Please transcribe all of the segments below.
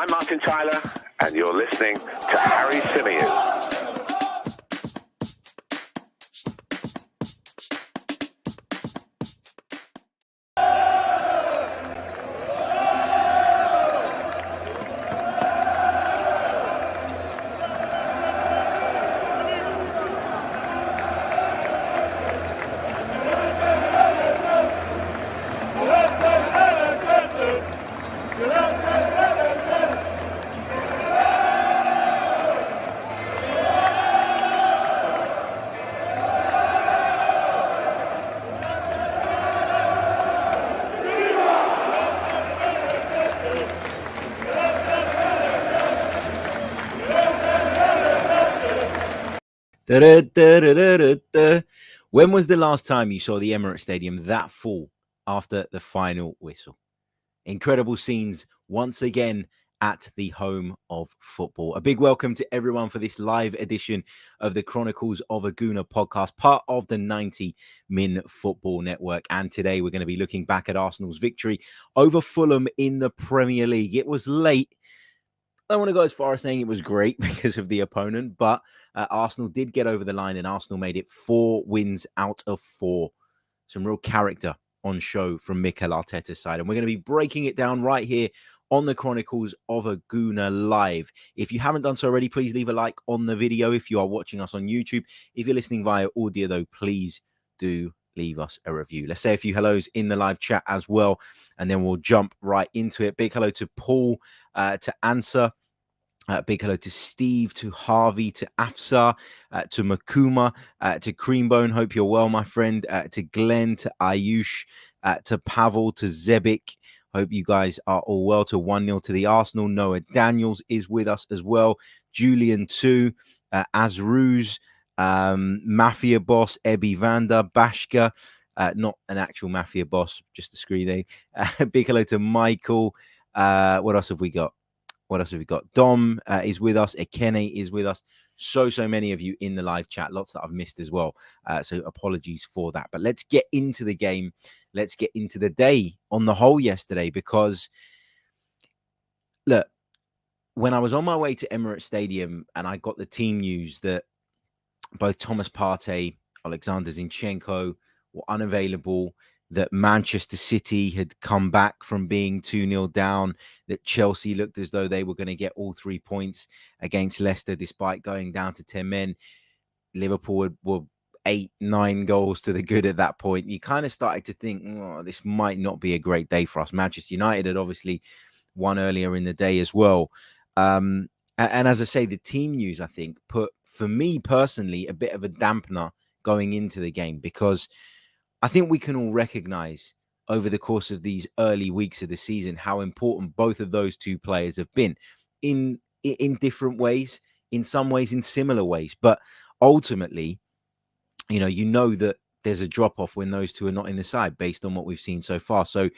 I'm Martin Tyler, and you're listening to Harry Symeou. When was the last time you saw the Emirates Stadium that full after the final whistle? Incredible scenes once again at the home of football. A big welcome to everyone for this live edition of the Chronicles of a Gooner podcast, part of the 90 Min Football Network. And today we're going to be looking back at Arsenal's victory over Fulham in the Premier League. It was late. I don't want to go as far as saying it was great because of the opponent, but Arsenal did get over the line and Arsenal made it 4 wins out of 4. Some real character on show from Mikel Arteta's side. And we're going to be breaking it down right here on the Chronicles of a Gooner live. If you haven't done so already, please leave a like on the video. If you are watching us on YouTube, if you're listening via audio though, please do leave us a review. Let's say a few hellos in the live chat as well, and then we'll jump right into it. Big hello to Paul, to Answer. Big hello to Steve, to Harvey, to Afsa, to Makuma, to Creambone. Hope you're well, my friend. To Glenn, to Ayush, to Pavel, to Zebik. Hope you guys are all well. To 1-0 to the Arsenal. Noah Daniels is with us as well. Julian too. Azruz, Mafia Boss, Ebby Vanda, Bashka. Not an actual Mafia Boss, just a screen name. Big hello to Michael. What else have we got? Dom is with us. Ekene is with us. So many of you in the live chat. Lots that I've missed as well. So apologies for that. But let's get into the game. Let's get into the day on the whole yesterday. Because, look, when I was on my way to Emirates Stadium and I got the team news that both Thomas Partey, Alexander Zinchenko were unavailable, that Manchester City had come back from being 2-0 down, that Chelsea looked as though they were going to get all 3 points against Leicester despite going down to 10 men. Liverpool were 8-9 goals to the good at that point. You kind of started to think, oh, this might not be a great day for us. Manchester United had obviously won earlier in the day as well. And as I say, the team news, I think, put, for me personally, a bit of a dampener going into the game, because I think we can all recognize over the course of these early weeks of the season how important both of those two players have been in different ways, in some ways, in similar ways. But ultimately, you know that there's a drop-off when those two are not in the side based on what we've seen so far. So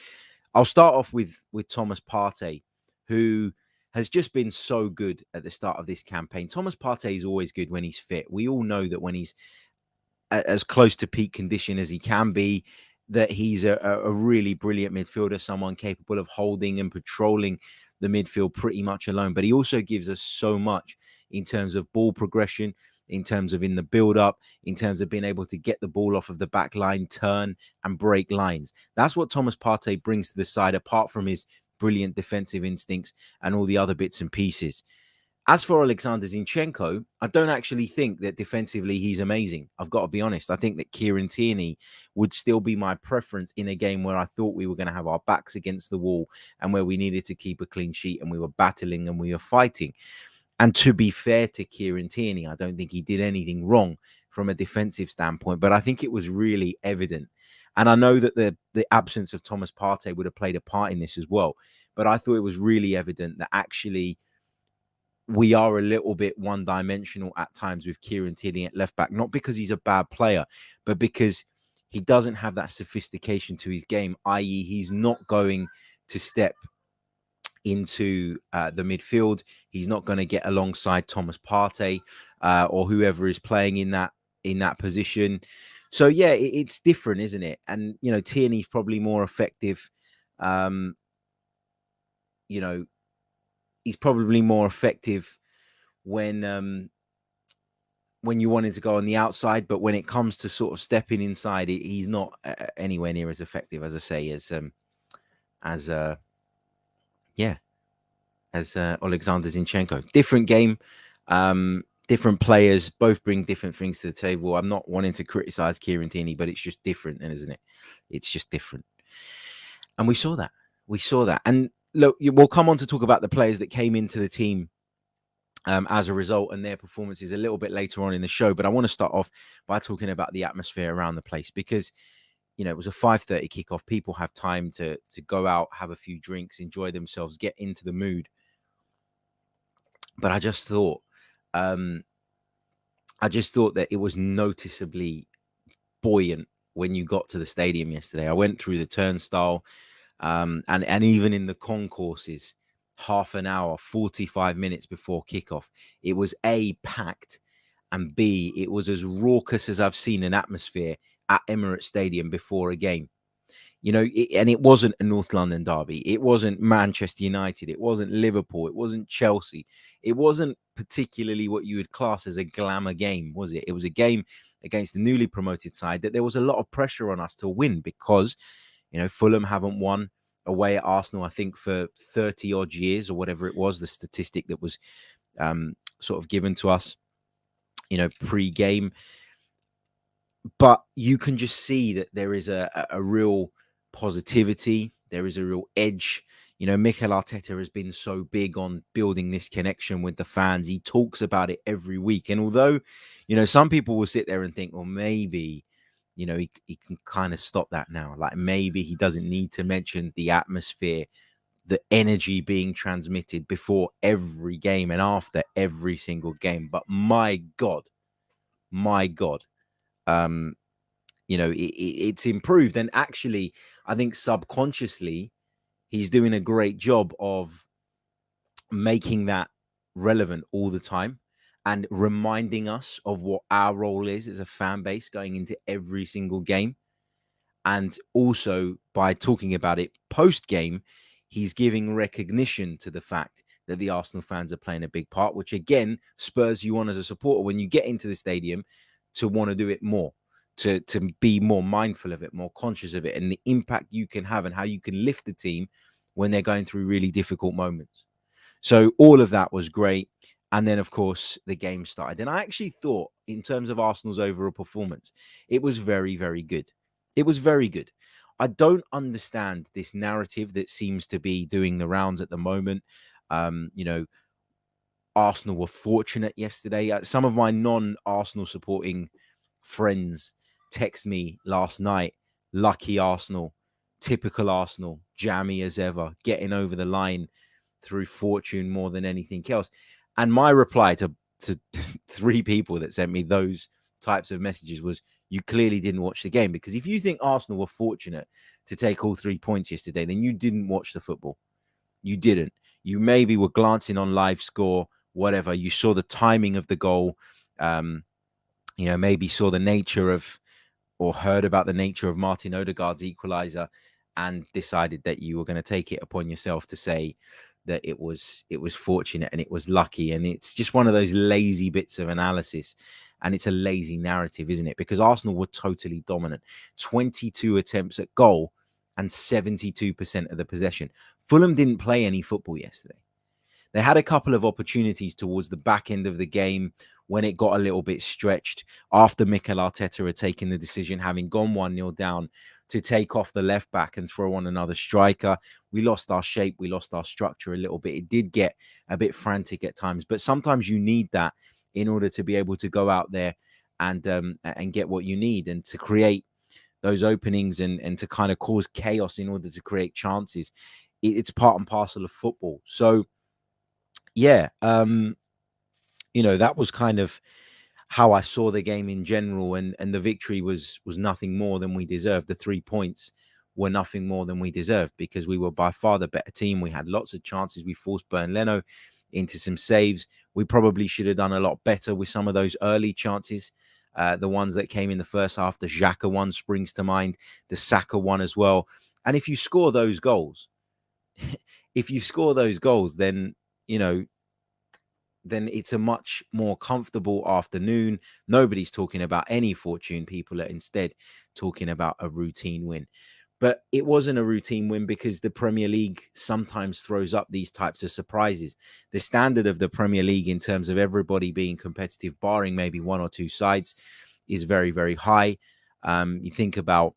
I'll start off with Thomas Partey, who has just been so good at the start of this campaign. Thomas Partey is always good when he's fit. We all know that when he's as close to peak condition as he can be, that he's a really brilliant midfielder, someone capable of holding and patrolling the midfield pretty much alone. But he also gives us so much in terms of ball progression, in terms of in the build-up, in terms of being able to get the ball off of the back line, turn and break lines. That's what Thomas Partey brings to the side, apart from his brilliant defensive instincts and all the other bits and pieces. As for Alexander Zinchenko, I don't actually think that defensively he's amazing. I've got to be honest. I think that Kieran Tierney would still be my preference in a game where I thought we were going to have our backs against the wall and where we needed to keep a clean sheet and we were battling and we were fighting. And to be fair to Kieran Tierney, I don't think he did anything wrong from a defensive standpoint, but I think it was really evident. And I know that the absence of Thomas Partey would have played a part in this as well, but I thought it was really evident that actually we are a little bit one-dimensional at times with Kieran Tierney at left back, not because he's a bad player, but because he doesn't have that sophistication to his game, i.e. he's not going to step into the midfield. He's not going to get alongside Thomas Partey or whoever is playing in that position. So, yeah, it's different, isn't it? And, Tierney's probably more effective, he's probably more effective when you wanted to go on the outside, but when it comes to sort of stepping inside, he's not anywhere near as effective, as I say, as Alexander Zinchenko. Different game, different players, both bring different things to the table. I'm not wanting to criticize Kieran Tierney, but it's just different, isn't it? It's just different. And we saw that. And look, we'll come on to talk about the players that came into the team as a result and their performances a little bit later on in the show. But I want to start off by talking about the atmosphere around the place because, it was a 5:30 kickoff. People have time to go out, have a few drinks, enjoy themselves, get into the mood. But I just thought that it was noticeably buoyant when you got to the stadium yesterday. I went through the turnstile and even in the concourses, half an hour, 45 minutes before kickoff, it was A, packed, and B, it was as raucous as I've seen an atmosphere at Emirates Stadium before a game. And it wasn't a North London derby. It wasn't Manchester United. It wasn't Liverpool. It wasn't Chelsea. It wasn't particularly what you would class as a glamour game, was it? It was a game against the newly promoted side that there was a lot of pressure on us to win because, Fulham haven't won away at Arsenal, I think, for 30 odd years or whatever it was, the statistic that was sort of given to us, pre-game. But you can just see that there is a real positivity. There is a real edge. Mikel Arteta has been so big on building this connection with the fans. He talks about it every week. And although, some people will sit there and think, well, maybe, he can kind of stop that now. Like maybe he doesn't need to mention the atmosphere, the energy being transmitted before every game and after every single game. But my God, it's improved. And actually, I think subconsciously, he's doing a great job of making that relevant all the time and reminding us of what our role is as a fan base going into every single game. And also by talking about it post-game, he's giving recognition to the fact that the Arsenal fans are playing a big part, which again spurs you on as a supporter when you get into the stadium to want to do it more, to be more mindful of it, more conscious of it, and the impact you can have and how you can lift the team when they're going through really difficult moments. So all of that was great. And then, of course, the game started. And I actually thought, in terms of Arsenal's overall performance, it was very, very good. It was very good. I don't understand this narrative that seems to be doing the rounds at the moment. Arsenal were fortunate yesterday. Some of my non-Arsenal supporting friends text me last night, lucky Arsenal, typical Arsenal, jammy as ever, getting over the line through fortune more than anything else. And my reply to 3 people that sent me those types of messages was, you clearly didn't watch the game, because if you think Arsenal were fortunate to take all 3 points yesterday, then you didn't watch the football. You didn't. You maybe were glancing on live score, whatever. You saw the timing of the goal, maybe saw the nature of, or heard about the nature of Martin Ødegaard's equaliser and decided that you were going to take it upon yourself to say that it was fortunate and it was lucky. And it's just one of those lazy bits of analysis. And it's a lazy narrative, isn't it? Because Arsenal were totally dominant. 22 attempts at goal and 72% of the possession. Fulham didn't play any football yesterday. They had a couple of opportunities towards the back end of the game when it got a little bit stretched after Mikel Arteta had taken the decision, having gone 1-0 down, to take off the left back and throw on another striker. We lost our shape. We lost our structure a little bit. It did get a bit frantic at times, but sometimes you need that in order to be able to go out there and get what you need and to create those openings and to kind of cause chaos in order to create chances. It's part and parcel of football. So, yeah, that was kind of how I saw the game in general, and the victory was nothing more than we deserved. The 3 points were nothing more than we deserved because we were by far the better team. We had lots of chances. We forced Bern Leno into some saves. We probably should have done a lot better with some of those early chances. The ones that came in the first half, the Xhaka one springs to mind, the Saka one as well. And if you score those goals, then then it's a much more comfortable afternoon. Nobody's talking about any fortune. People are instead talking about a routine win. But it wasn't a routine win because the Premier League sometimes throws up these types of surprises. The standard of the Premier League in terms of everybody being competitive, barring maybe one or two sides, is very, very high. You think about,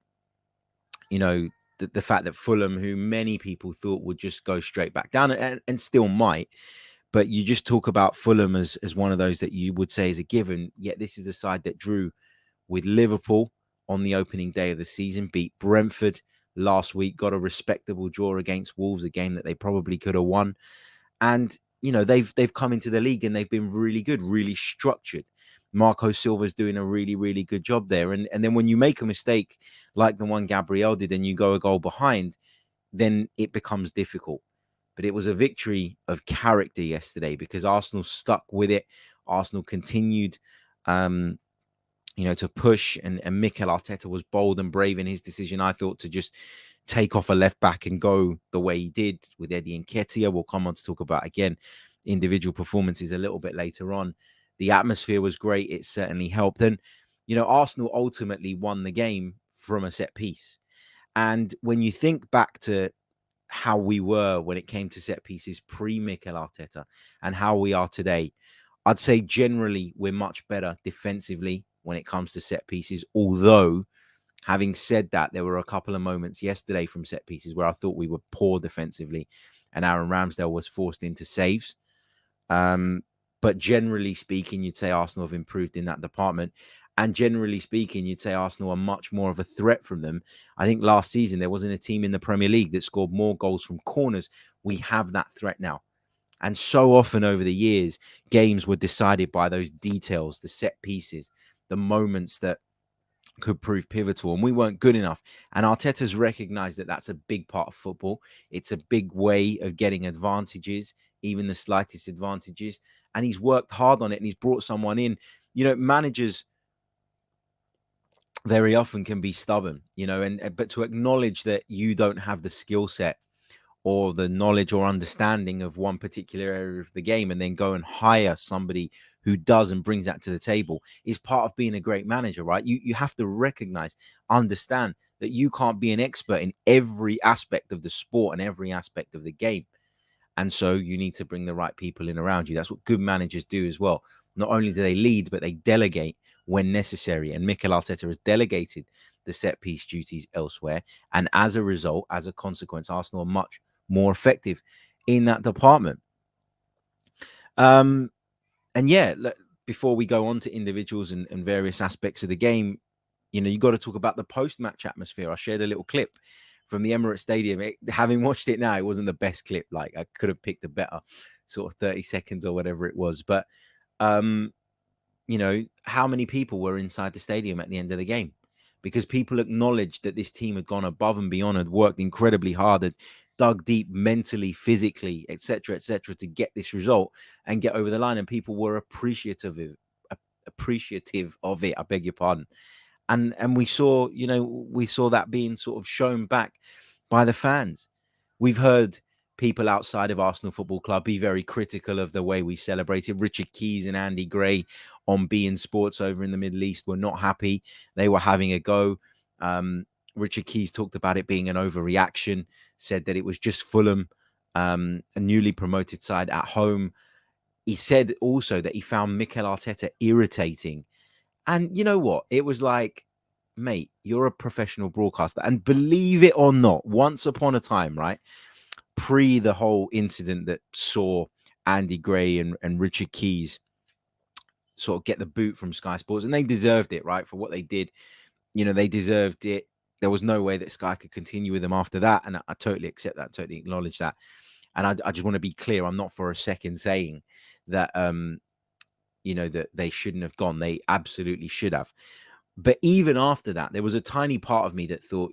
the fact that Fulham, who many people thought would just go straight back down and still might, but you just talk about Fulham as one of those that you would say is a given. Yet this is a side that drew with Liverpool on the opening day of the season, beat Brentford last week, got a respectable draw against Wolves, a game that they probably could have won. And, they've come into the league and they've been really good, really structured. Marco Silva's doing a really, really good job there. And then when you make a mistake like the one Gabriel did and you go a goal behind, then it becomes difficult. But it was a victory of character yesterday because Arsenal stuck with it. Arsenal continued, to push, and Mikel Arteta was bold and brave in his decision, I thought, to just take off a left back and go the way he did with Eddie Nketiah. We'll come on to talk about, again, individual performances a little bit later on. The atmosphere was great. It certainly helped. And, Arsenal ultimately won the game from a set piece. And when you think back to how we were when it came to set pieces pre-Mikel Arteta and how we are today, I'd say generally we're much better defensively when it comes to set pieces. Although, having said that, there were a couple of moments yesterday from set pieces where I thought we were poor defensively and Aaron Ramsdale was forced into saves. But generally speaking, you'd say Arsenal have improved in that department. And generally speaking, you'd say Arsenal are much more of a threat from them. I think last season, there wasn't a team in the Premier League that scored more goals from corners. We have that threat now. And so often over the years, games were decided by those details, the set pieces, the moments that could prove pivotal, and we weren't good enough. And Arteta's recognized that that's a big part of football. It's a big way of getting advantages, even the slightest advantages. And he's worked hard on it, and he's brought someone in. Managers very often can be stubborn, but to acknowledge that you don't have the skill set or the knowledge or understanding of one particular area of the game and then go and hire somebody who does and brings that to the table is part of being a great manager, right? You have to recognize, understand that you can't be an expert in every aspect of the sport and every aspect of the game. And so you need to bring the right people in around you. That's what good managers do as well. Not only do they lead, but they delegate when necessary. And Mikel Arteta has delegated the set piece duties elsewhere. And as a result, as a consequence, Arsenal are much more effective in that department. And yeah, before we go on to individuals and various aspects of the game, you got to talk about the post-match atmosphere. I shared a little clip from the Emirates Stadium. Having watched it now, it wasn't the best clip. Like, I could have picked a better sort of 30 seconds or whatever it was. But, how many people were inside the stadium at the end of the game? Because people acknowledged that this team had gone above and beyond, had worked incredibly hard, had dug deep mentally, physically, etc., to get this result and get over the line. And people were appreciative of it. I beg your pardon. And we saw that being sort of shown back by the fans. We've heard people outside of Arsenal Football Club be very critical of the way we celebrated. Richard Keys and Andy Gray on beIN Sports over in the Middle East were not happy. They were having a go. Richard Keys talked about it being an overreaction, said that it was just Fulham, a newly promoted side at home. He said also that he found Mikel Arteta irritating. And you know what? It was like, mate, you're a professional broadcaster. And believe it or not, once upon a time, right, pre the whole incident that saw Andy Gray and Richard Keys sort of get the boot from Sky Sports, and they deserved it, right, for what they did. They deserved it. There was no way that Sky could continue with them after that. And I totally accept that, totally acknowledge that. And I just want to be clear. I'm not for a second saying that, that they shouldn't have gone. They absolutely should have. But even after that, there was a tiny part of me that thought,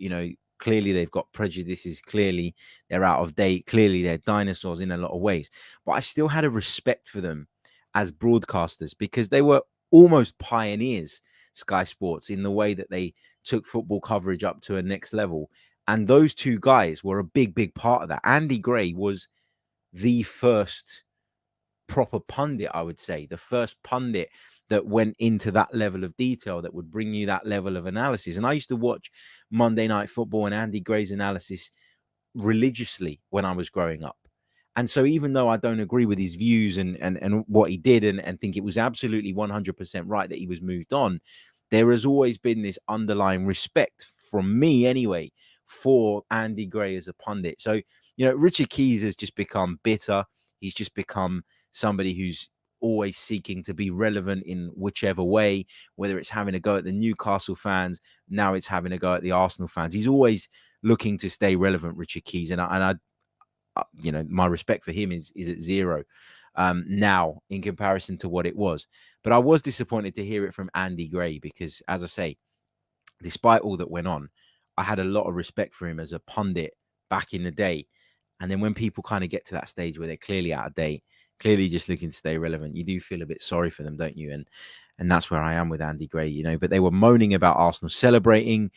clearly they've got prejudices. Clearly they're out of date. Clearly they're dinosaurs in a lot of ways. But I still had a respect for them as broadcasters because they were almost pioneers, Sky Sports, in the way that they took football coverage up to a next level. And those two guys were a big, big part of that. Andy Gray was the first proper pundit, I would say, the first pundit that went into that level of detail, that would bring you that level of analysis. And I used to watch Monday Night Football and Andy Gray's analysis religiously when I was growing up. And so even though I don't agree with his views and what he did and think it was absolutely 100% right that he was moved on, there has always been this underlying respect from me anyway for Andy Gray as a pundit. So, Richard Keys has just become bitter. He's just become somebody who's always seeking to be relevant in whichever way, whether it's having a go at the Newcastle fans, now it's having a go at the Arsenal fans. He's always looking to stay relevant, Richard Keys, and I my respect for him is at zero now in comparison to what it was. But I was disappointed to hear it from Andy Gray because, as I say, despite all that went on, I had a lot of respect for him as a pundit back in the day. And then when people kind of get to that stage where they're clearly out of date, clearly just looking to stay relevant, you do feel a bit sorry for them, don't you? And that's where I am with Andy Gray, But they were moaning about Arsenal celebrating,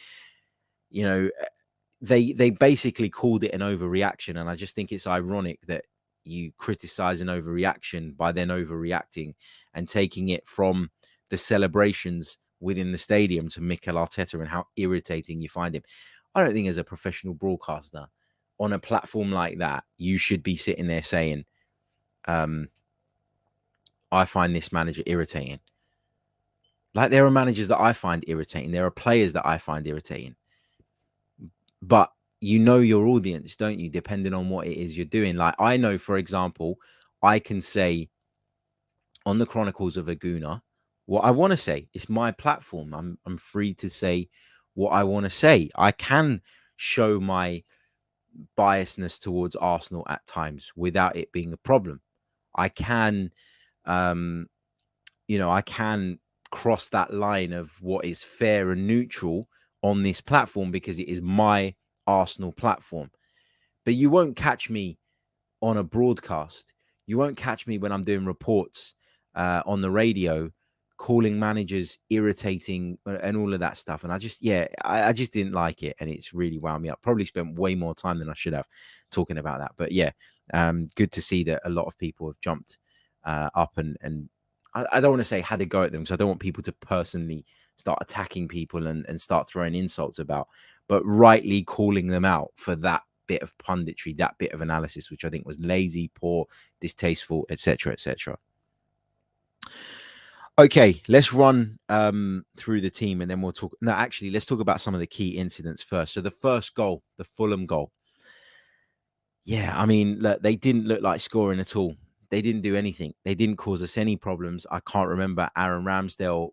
they basically called it an overreaction. And I just think it's ironic that you criticize an overreaction by then overreacting and taking it from the celebrations within the stadium to Mikel Arteta and how irritating you find him. I don't think as a professional broadcaster on a platform like that, you should be sitting there saying, I find this manager irritating. Like, there are managers that I find irritating. There are players that I find irritating. But your audience, don't you? Depending on what it is you're doing. Like, I know, for example, I can say on the Chronicles of a Gooner what I want to say. It's my platform. I'm free to say what I want to say. I can show my biasness towards Arsenal at times without it being a problem. I can, I can cross that line of what is fair and neutral on this platform because it is my Arsenal platform. But you won't catch me on a broadcast. You won't catch me when I'm doing reports on the radio, calling managers irritating and all of that stuff. And I just didn't like it. And it's really wound me up. Probably spent way more time than I should have talking about that. But yeah, good to see that a lot of people have jumped up and I don't want to say had a go at them because I don't want people to personally start attacking people and start throwing insults about, but rightly calling them out for that bit of punditry, that bit of analysis, which I think was lazy, poor, distasteful, etc., etc. Okay, let's run through the team and then we'll talk. No, actually, let's talk about some of the key incidents first. So the first goal, the Fulham goal. Yeah, I mean, look, they didn't look like scoring at all. They didn't do anything. They didn't cause us any problems. I can't remember Aaron Ramsdale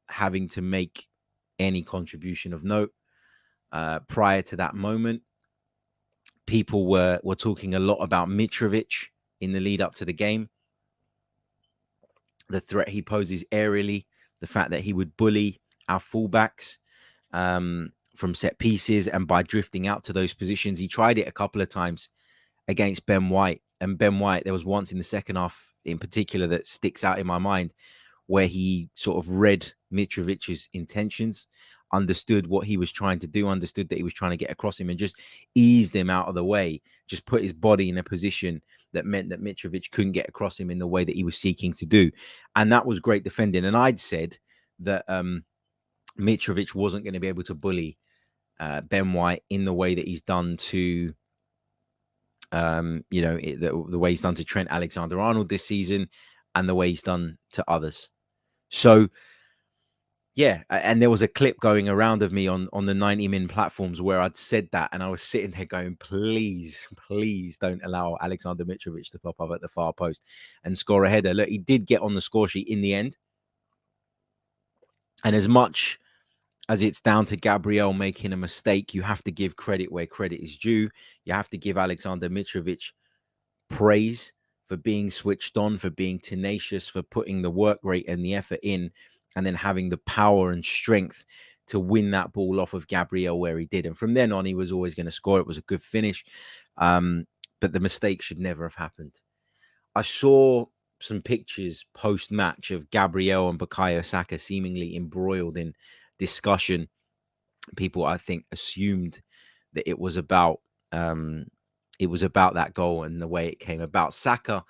having to make any contribution of note prior to that moment. People were talking a lot about Mitrovic in the lead up to the game. The threat he poses aerially, the fact that he would bully our fullbacks from set pieces and by drifting out to those positions. He tried it a couple of times against Ben White. And Ben White, there was once in the second half in particular that sticks out in my mind where he sort of read Mitrovic's intentions, understood what he was trying to do, understood that he was trying to get across him and just eased him out of the way, just put his body in a position that meant that Mitrovic couldn't get across him in the way that he was seeking to do. And that was great defending. And I'd said that Mitrovic wasn't going to be able to bully Ben White in the way that he's done to the way he's done to Trent Alexander-Arnold this season and the way he's done to others. So, yeah, and there was a clip going around of me on the 90min platforms where I'd said that and I was sitting there going, please don't allow Alexander Mitrovic to pop up at the far post and score a header. Look, he did get on the score sheet in the end. And as much as it's down to Gabriel making a mistake, you have to give credit where credit is due. You have to give Alexander Mitrovic praise for being switched on, for being tenacious, for putting the work rate and the effort in, and then having the power and strength to win that ball off of Gabriel where he did. And from then on, he was always going to score. It was a good finish. But the mistake should never have happened. I saw some pictures post-match of Gabriel and Bukayo Saka seemingly embroiled in discussion. People, I think, assumed that it was about that goal and the way it came about. Saka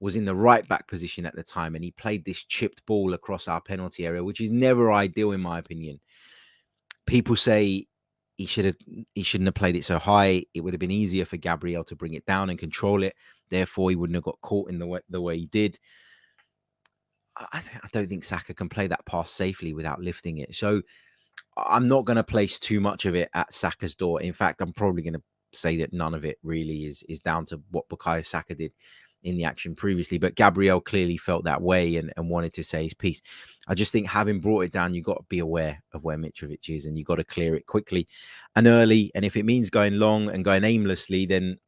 was in the right back position at the time, and he played this chipped ball across our penalty area, which is never ideal in my opinion. People say he shouldn't have played it so high. It would have been easier for Gabriel to bring it down and control it. Therefore, he wouldn't have got caught in the way he did. I don't think Saka can play that pass safely without lifting it. So I'm not going to place too much of it at Saka's door. In fact, I'm probably going to say that none of it really is down to what Bukayo Saka did in the action previously. But Gabriel clearly felt that way and wanted to say his piece. I just think having brought it down, you've got to be aware of where Mitrovic is and you've got to clear it quickly and early. And if it means going long and going aimlessly, then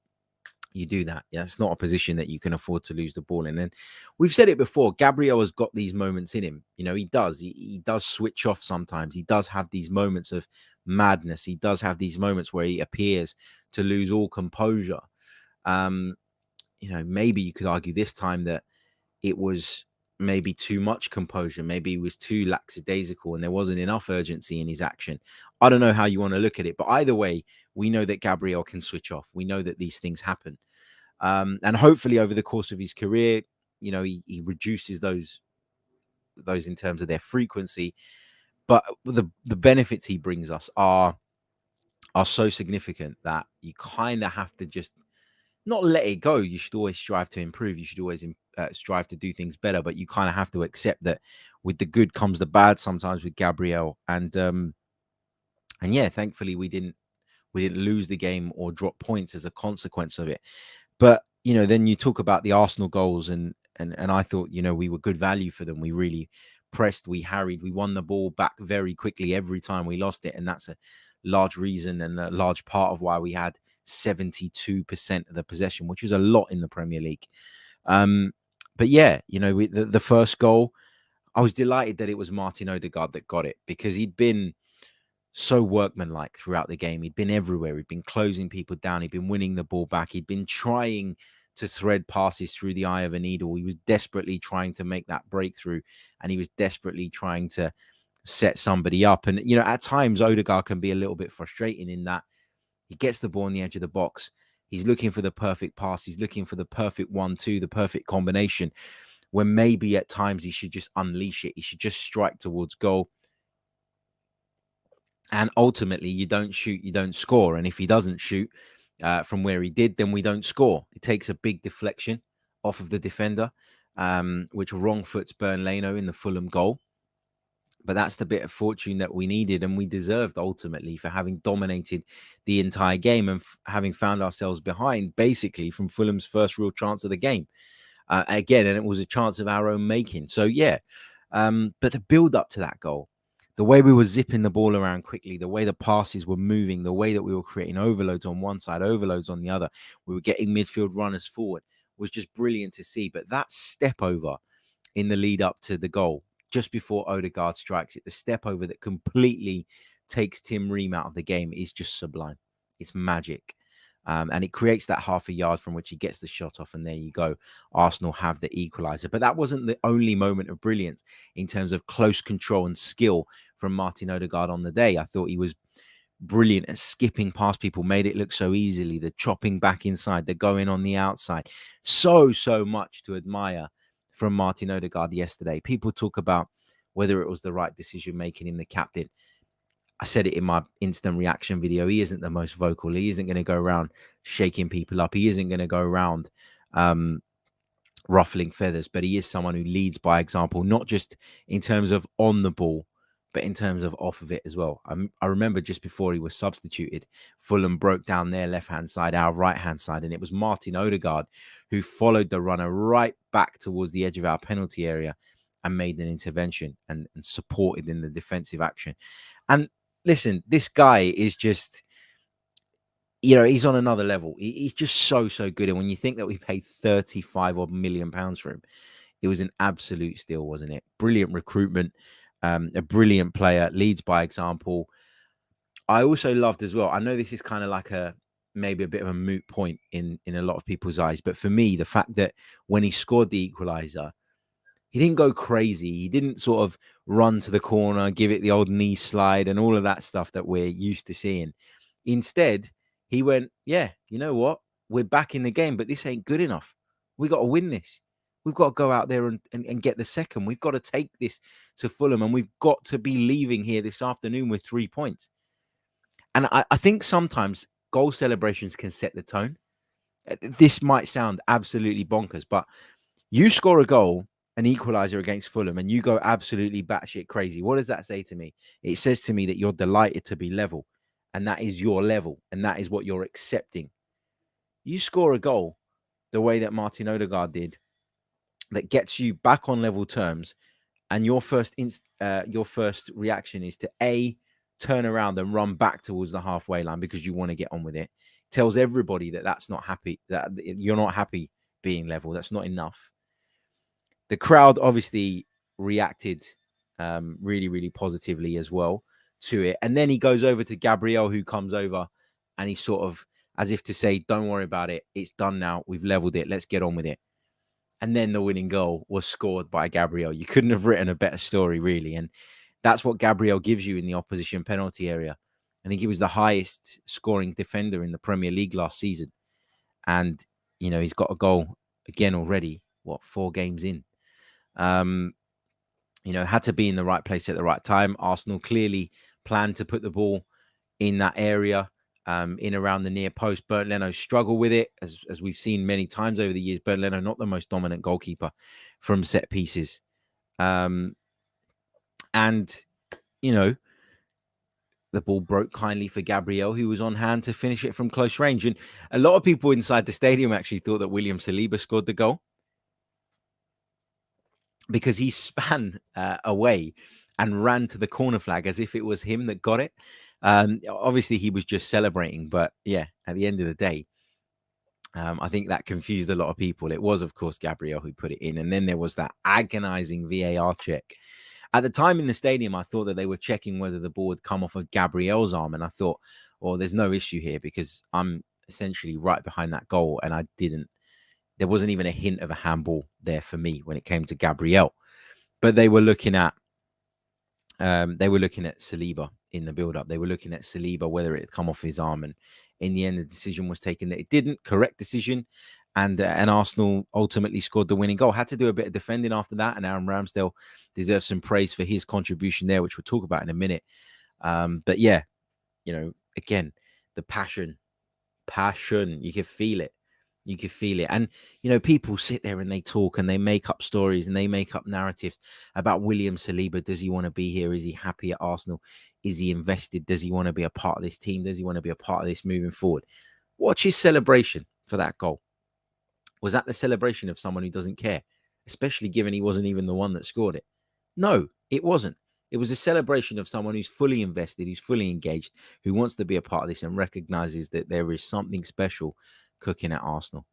you do that. Yeah, it's not a position that you can afford to lose the ball in. And we've said it before, Gabriel has got these moments in him. You know, he does. He does switch off sometimes. He does have these moments of madness. He does have these moments where he appears to lose all composure. You know, maybe you could argue this time that it was maybe too much composure. Maybe he was too lackadaisical and there wasn't enough urgency in his action. I don't know how you want to look at it, but either way, we know that Gabriel can switch off. We know that these things happen. And hopefully over the course of his career, you know, he reduces those in terms of their frequency. But the benefits he brings us are so significant that you kind of have to just not let it go. You should always strive to improve. You should always strive to do things better. But you kind of have to accept that with the good comes the bad sometimes with Gabriel. And yeah, thankfully we didn't lose the game or drop points as a consequence of it. But, you know, then you talk about the Arsenal goals and I thought, you know, we were good value for them. We really pressed, we harried, we won the ball back very quickly every time we lost it. And that's a large reason and a large part of why we had 72% of the possession, which is a lot in the Premier League. But yeah, you know, the first goal, I was delighted that it was Martin Ødegaard that got it because he'd been so workmanlike throughout the game. He'd been everywhere. He'd been closing people down. He'd been winning the ball back. He'd been trying to thread passes through the eye of a needle. He was desperately trying to make that breakthrough and he was desperately trying to set somebody up. And, you know, at times Ødegaard can be a little bit frustrating in that he gets the ball on the edge of the box. He's looking for the perfect pass. He's looking for the perfect 1-2, the perfect combination, when maybe at times he should just unleash it. He should just strike towards goal. And ultimately, you don't shoot, you don't score. And if he doesn't shoot from where he did, then we don't score. It takes a big deflection off of the defender, which wrong foots Bernd Leno in the Fulham goal. But that's the bit of fortune that we needed and we deserved ultimately for having dominated the entire game and having found ourselves behind basically from Fulham's first real chance of the game. Again, and it was a chance of our own making. So, yeah, but the build up to that goal, the way we were zipping the ball around quickly, the way the passes were moving, the way that we were creating overloads on one side, overloads on the other, we were getting midfield runners forward, was just brilliant to see. But that step over in the lead up to the goal, just before Ødegaard strikes it, the step over that completely takes Tim Ream out of the game is just sublime. It's magic. And it creates that half a yard from which he gets the shot off. And there you go. Arsenal have the equaliser. But that wasn't the only moment of brilliance in terms of close control and skill from Martin Ødegaard on the day. I thought he was brilliant at skipping past people, made it look so easily, the chopping back inside, the going on the outside. So much to admire from Martin Ødegaard yesterday. People talk about whether it was the right decision making him the captain. I said it in my instant reaction video. He isn't the most vocal. He isn't going to go around shaking people up. He isn't going to go around ruffling feathers, but he is someone who leads by example, not just in terms of on the ball, but in terms of off of it as well. I remember just before he was substituted, Fulham broke down their left-hand side, our right-hand side, and it was Martin Ødegaard who followed the runner right back towards the edge of our penalty area and made an intervention and supported in the defensive action. And listen, this guy is just, you know, he's on another level. He's just so good. And when you think that we paid 35 odd million pounds for him, it was an absolute steal, wasn't it? Brilliant recruitment, a brilliant player, leads by example. I also loved as well, I know this is kind of like maybe a bit of a moot point in a lot of people's eyes, but for me, the fact that when he scored the equaliser, he didn't go crazy. He didn't sort of run to the corner, give it the old knee slide and all of that stuff that we're used to seeing. Instead, he went, yeah, you know what? We're back in the game, but this ain't good enough. We got to win this. We've got to go out there and get the second. We've got to take this to Fulham, and we've got to be leaving here this afternoon with 3 points. And I think sometimes goal celebrations can set the tone. This might sound absolutely bonkers, but you score a goal, an equalizer against Fulham, and you go absolutely batshit crazy. What does that say to me? It says to me that you're delighted to be level, and that is your level, and that is what you're accepting. You score a goal the way that Martin Ødegaard did, that gets you back on level terms, and your first reaction is to turn around and run back towards the halfway line because you want to get on with it. Tells everybody that that's not happy, that you're not happy being level. That's not enough. The crowd obviously reacted really, really positively as well to it. And then he goes over to Gabriel, who comes over, and he's sort of as if to say, don't worry about it. It's done now. We've leveled it. Let's get on with it. And then the winning goal was scored by Gabriel. You couldn't have written a better story, really. And that's what Gabriel gives you in the opposition penalty area. I think he was the highest scoring defender in the Premier League last season. And, you know, he's got a goal again already, 4 games in. You know, had to be in the right place at the right time. Arsenal clearly planned to put the ball in that area, in around the near post. Bernd Leno struggled with it, as we've seen many times over the years. Bernd Leno, not the most dominant goalkeeper from set pieces. And, you know, the ball broke kindly for Gabriel, who was on hand to finish it from close range. And a lot of people inside the stadium actually thought that William Saliba scored the goal, because he span away and ran to the corner flag as if it was him that got it. Obviously, he was just celebrating. But yeah, at the end of the day, I think that confused a lot of people. It was, of course, Gabriel who put it in. And then there was that agonizing VAR check. At the time in the stadium, I thought that they were checking whether the ball had come off of Gabriel's arm. And I thought, well, there's no issue here because I'm essentially right behind that goal. And there wasn't even a hint of a handball there for me when it came to Gabriel. But they were looking at Saliba in the build-up. They were looking at Saliba, whether it had come off his arm. And in the end, the decision was taken that it didn't. Correct decision. And Arsenal ultimately scored the winning goal. Had to do a bit of defending after that. And Aaron Ramsdale deserves some praise for his contribution there, which we'll talk about in a minute. But yeah, you know, again, the passion, you can feel it. You can feel it. And, you know, people sit there and they talk and they make up stories and they make up narratives about William Saliba. Does he want to be here? Is he happy at Arsenal? Is he invested? Does he want to be a part of this team? Does he want to be a part of this moving forward? Watch his celebration for that goal. Was that the celebration of someone who doesn't care? Especially given he wasn't even the one that scored it. No, it wasn't. It was a celebration of someone who's fully invested, who's fully engaged, who wants to be a part of this and recognizes that there is something special cooking at Arsenal.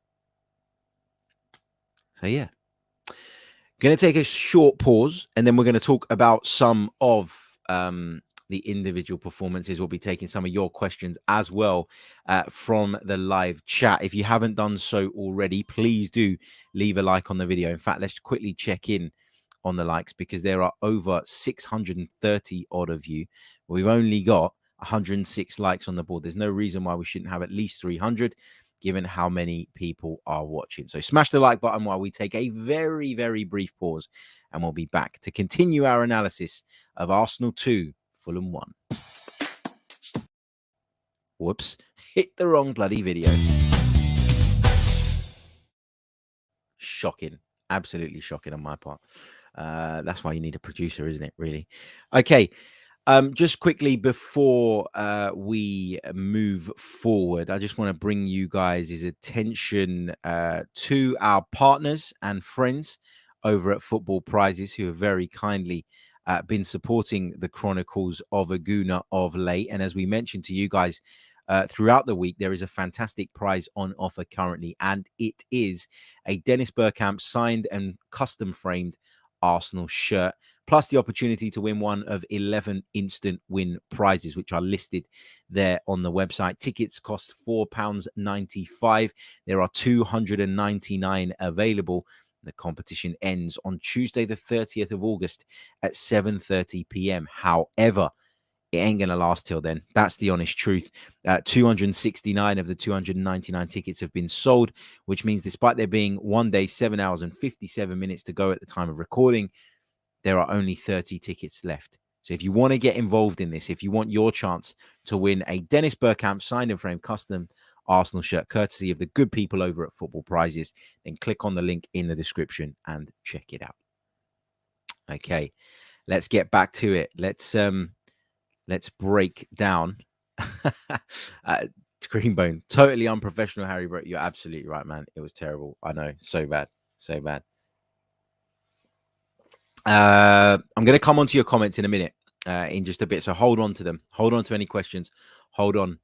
So yeah, going to take a short pause, and then we're going to talk about some of the individual performances. We'll be taking some of your questions as well from the live chat. If you haven't done so already, please do leave a like on the video. In fact, let's quickly check in on the likes, because there are over 630 odd of you. We've only got 106 likes on the board. There's no reason why we shouldn't have at least 300, given how many people are watching. So smash the like button while we take a very, very brief pause, and we'll be back to continue our analysis of Arsenal 2, Fulham 1. Whoops, hit the wrong bloody video. Shocking. Absolutely shocking on my part. That's why you need a producer, isn't it, really? Okay. Just quickly before we move forward, I just want to bring you guys' attention to our partners and friends over at Football Prizes, who have very kindly been supporting the Chronicles of Aguna of late. And as we mentioned to you guys throughout the week, there is a fantastic prize on offer currently, and it is a Dennis Bergkamp signed and custom framed Arsenal shirt, plus the opportunity to win one of 11 instant win prizes, which are listed there on the website. Tickets cost £4.95. There are 299 available. The competition ends on Tuesday, the 30th of August at 7:30 p.m. However, it ain't going to last till then. That's the honest truth. 269 of the 299 tickets have been sold, which means despite there being 1 day, 7 hours and 57 minutes to go at the time of recording, there are only 30 tickets left. So if you want to get involved in this, if you want your chance to win a Dennis Bergkamp signed and frame custom Arsenal shirt, courtesy of the good people over at Football Prizes, then click on the link in the description and check it out. Okay, let's get back to it. Let's break down. Greenbone, totally unprofessional, Harry, bro. You're absolutely right, man. It was terrible. I know, so bad. I'm going to come on to your comments in a minute, in just a bit. So hold on to them. Hold on to any questions. Hold on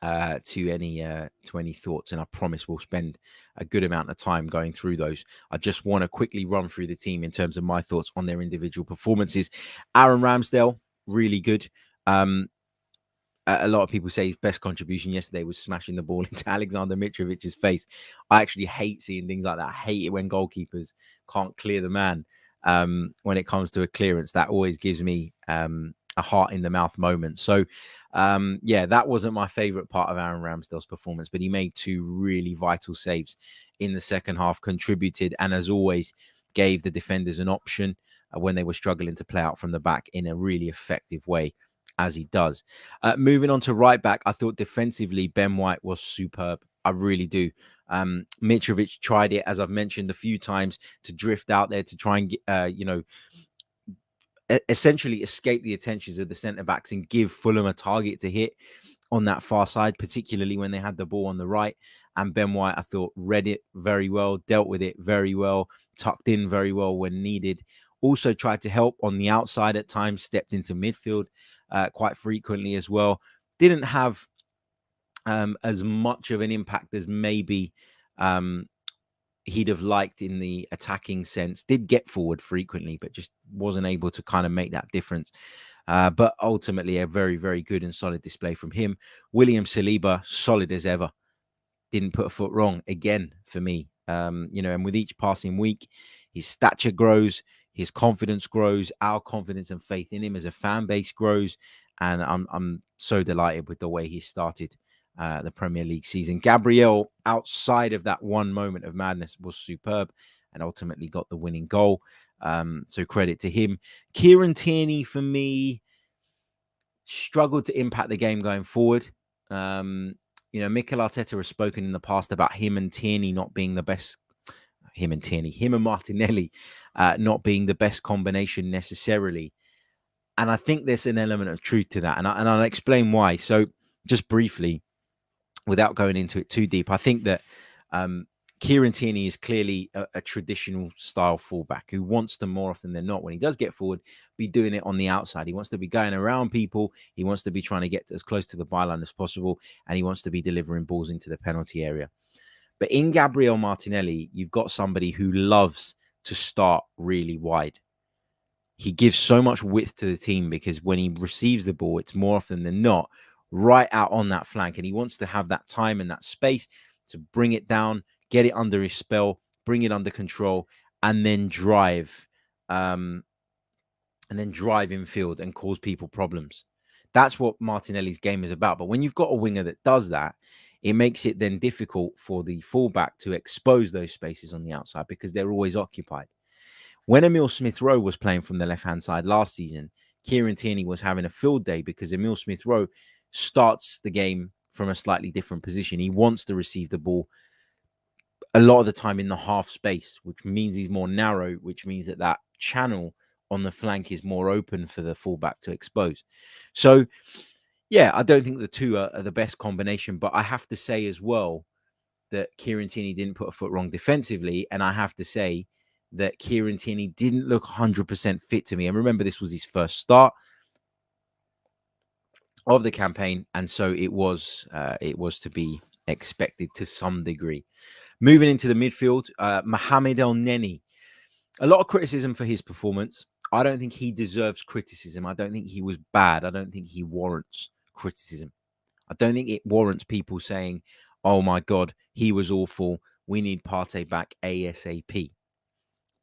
to any thoughts, and I promise we'll spend a good amount of time going through those. I just want to quickly run through the team in terms of my thoughts on their individual performances. Aaron Ramsdale, really good. A lot of people say his best contribution yesterday was smashing the ball into Alexander Mitrovic's face. I actually hate seeing things like that. I hate it when goalkeepers can't clear the man. When it comes to a clearance, that always gives me a heart in the mouth moment. So, yeah, that wasn't my favorite part of Aaron Ramsdale's performance, but he made 2 really vital saves in the second half, contributed, and as always, gave the defenders an option when they were struggling to play out from the back in a really effective way, as he does. Moving on to right back, I thought defensively Ben White was superb. I really do. Mitrovic tried it, as I've mentioned a few times, to drift out there to try and get, essentially escape the attentions of the centre backs and give Fulham a target to hit on that far side, particularly when they had the ball on the right. And Ben White, I thought, read it very well, dealt with it very well, tucked in very well when needed. Also tried to help on the outside at times, stepped into midfield quite frequently as well. Didn't have as much of an impact as maybe he'd have liked in the attacking sense. Did get forward frequently, but just wasn't able to kind of make that difference. But ultimately, a very, very good and solid display from him. William Saliba, solid as ever. Didn't put a foot wrong again for me. And with each passing week, his stature grows, his confidence grows, our confidence and faith in him as a fan base grows. And I'm so delighted with the way he started the Premier League season. Gabriel, outside of that one moment of madness, was superb and ultimately got the winning goal. So credit to him. Kieran Tierney, for me, struggled to impact the game going forward. Mikel Arteta has spoken in the past about him and Tierney not being the best. Him and Martinelli not being the best combination necessarily. And I think there's an element of truth to that. And I'll explain why. So just briefly, without going into it too deep, I think that Kieran Tierney is clearly a traditional style fullback who wants to, more often than not, when he does get forward, be doing it on the outside. He wants to be going around people. He wants to be trying to get as close to the byline as possible. And he wants to be delivering balls into the penalty area. But in Gabriel Martinelli, you've got somebody who loves to start really wide. He gives so much width to the team because when he receives the ball, it's more often than not right out on that flank. And he wants to have that time and that space to bring it down, get it under his spell, bring it under control, and then drive infield and cause people problems. That's what Martinelli's game is about. But when you've got a winger that does that, it makes it then difficult for the fullback to expose those spaces on the outside because they're always occupied. When Emil Smith-Rowe was playing from the left-hand side last season, Kieran Tierney was having a field day because Emil Smith-Rowe starts the game from a slightly different position. He wants to receive the ball a lot of the time in the half space, which means he's more narrow, which means that channel on the flank is more open for the fullback to expose. So, yeah, I don't think the two are the best combination, but I have to say as well that Kieran Tierney didn't put a foot wrong defensively, and I have to say that Kieran Tierney didn't look 100% fit to me. And remember, this was his first start of the campaign, and so it was to be expected to some degree. Moving into the midfield, Mohamed El Neni. A lot of criticism for his performance. I don't think he deserves criticism. I don't think he was bad. I don't think he warrants criticism. I don't think it warrants people saying, oh my God, he was awful. We need Partey back ASAP.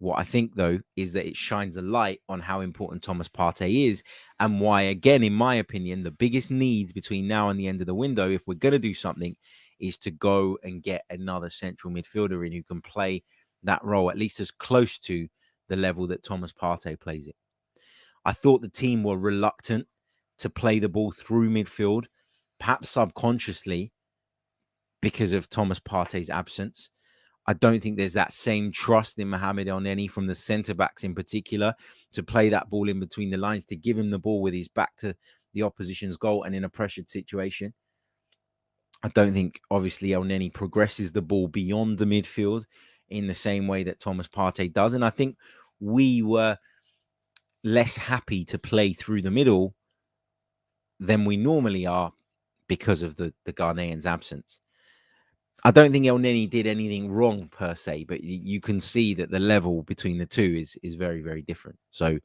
What I think, though, is that it shines a light on how important Thomas Partey is, and why, again, in my opinion, the biggest need between now and the end of the window, if we're going to do something, is to go and get another central midfielder in who can play that role, at least as close to the level that Thomas Partey plays it. I thought the team were reluctant to play the ball through midfield, perhaps subconsciously because of Thomas Partey's absence. I don't think there's that same trust in Mohamed Elneny from the centre-backs in particular to play that ball in between the lines, to give him the ball with his back to the opposition's goal and in a pressured situation. I don't think, obviously, Elneny progresses the ball beyond the midfield in the same way that Thomas Partey does. And I think we were less happy to play through the middle than we normally are because of the Ghanaian's absence. I don't think Elneny did anything wrong per se, but you can see that the level between the two is very, very different. So,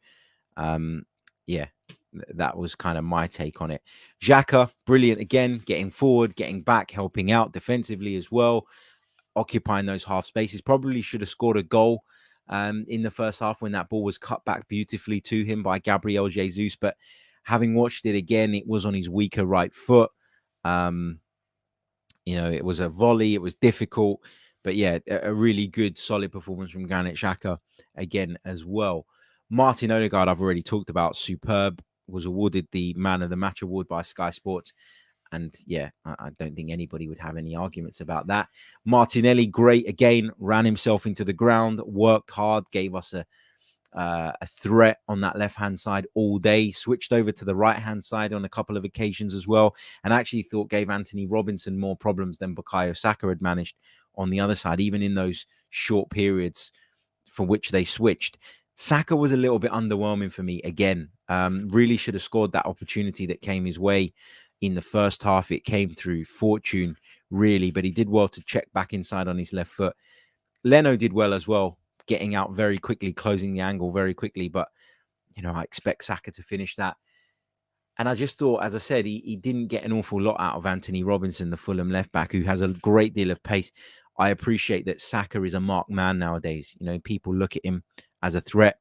yeah, that was kind of my take on it. Xhaka, brilliant again, getting forward, getting back, helping out defensively as well, occupying those half spaces. Probably should have scored a goal in the first half when that ball was cut back beautifully to him by Gabriel Jesus. But having watched it again, it was on his weaker right foot. It was a volley. It was difficult. But yeah, a really good, solid performance from Granit Xhaka again as well. Martin Ødegaard, I've already talked about. Superb. Was awarded the Man of the Match award by Sky Sports. And yeah, I don't think anybody would have any arguments about that. Martinelli, great again. Ran himself into the ground. Worked hard. Gave us a threat on that left-hand side all day, switched over to the right-hand side on a couple of occasions as well, and actually thought gave Anthony Robinson more problems than Bukayo Saka had managed on the other side, even in those short periods for which they switched. Saka was a little bit underwhelming for me again. Really should have scored that opportunity that came his way in the first half. It came through fortune, really, but he did well to check back inside on his left foot. Leno did well as well, getting out very quickly, closing the angle very quickly. But, I expect Saka to finish that. And I just thought, as I said, he didn't get an awful lot out of Anthony Robinson, the Fulham left back, who has a great deal of pace. I appreciate that Saka is a marked man nowadays. People look at him as a threat.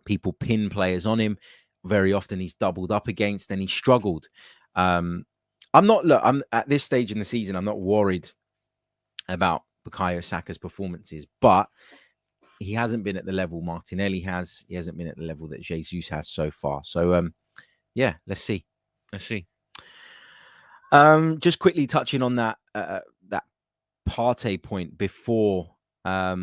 People pin players on him. Very often he's doubled up against and he struggled. I'm at this stage in the season, I'm not worried about Bukayo Saka's performances, but he hasn't been at the level Martinelli has. He hasn't been at the level that Jesus has so far. So, yeah, let's see. Just quickly touching on that Partey point before I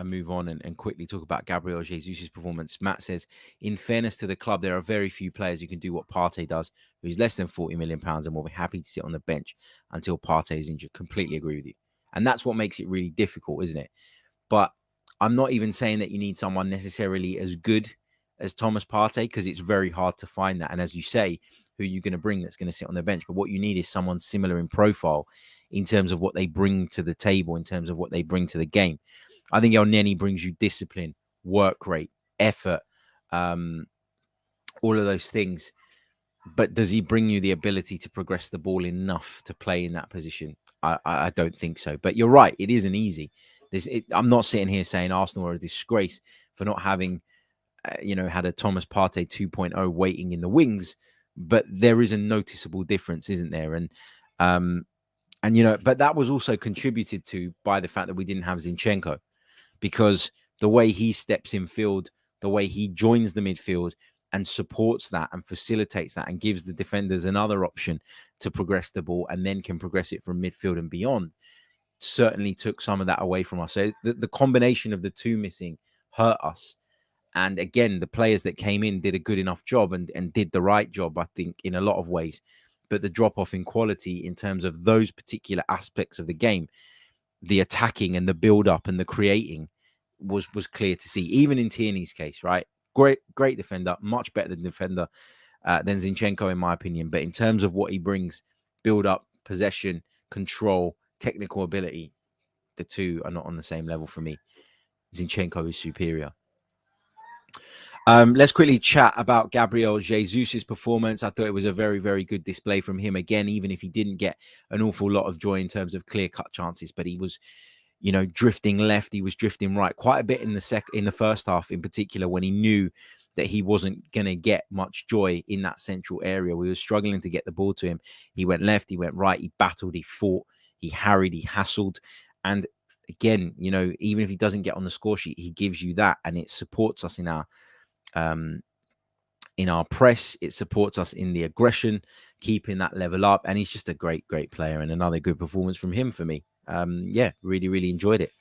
move on and quickly talk about Gabriel Jesus' performance. Matt says, in fairness to the club, there are very few players who can do what Partey does, who's less than £40 million and will be happy to sit on the bench until Partey is injured. Completely agree with you. And that's what makes it really difficult, isn't it? But I'm not even saying that you need someone necessarily as good as Thomas Partey, because it's very hard to find that. And as you say, who you're going to bring that's going to sit on the bench. But what you need is someone similar in profile in terms of what they bring to the table, in terms of what they bring to the game. I think Elneny brings you discipline, work rate, effort, all of those things. But does he bring you the ability to progress the ball enough to play in that position? I don't think so. But you're right. It isn't easy. I'm not sitting here saying Arsenal are a disgrace for not having, had a Thomas Partey 2.0 waiting in the wings. But there is a noticeable difference, isn't there? But that was also contributed to by the fact that we didn't have Zinchenko, because the way he steps in field, the way he joins the midfield and supports that and facilitates that and gives the defenders another option to progress the ball and then can progress it from midfield and beyond, certainly took some of that away from us. So the combination of the two missing hurt us. And again, the players that came in did a good enough job and did the right job, I think, in a lot of ways. But the drop-off in quality in terms of those particular aspects of the game, the attacking and the build-up and the creating was clear to see, even in Tierney's case, right? Great defender, much better defender than Zinchenko, in my opinion. But in terms of what he brings, build-up, possession, control, technical ability, the two are not on the same level for me. Zinchenko is superior. Let's quickly chat about Gabriel Jesus' performance. I thought it was a very, very good display from him again, even if he didn't get an awful lot of joy in terms of clear-cut chances. But he was, drifting left. He was drifting right quite a bit in the first half, in particular, when he knew that he wasn't going to get much joy in that central area. We were struggling to get the ball to him. He went left, he went right, he battled, he fought, he harried, he hassled. And again, even if he doesn't get on the score sheet, he gives you that, and it supports us in our press. It supports us in the aggression, keeping that level up. And he's just a great, great player, and another good performance from him for me. Really, really enjoyed it.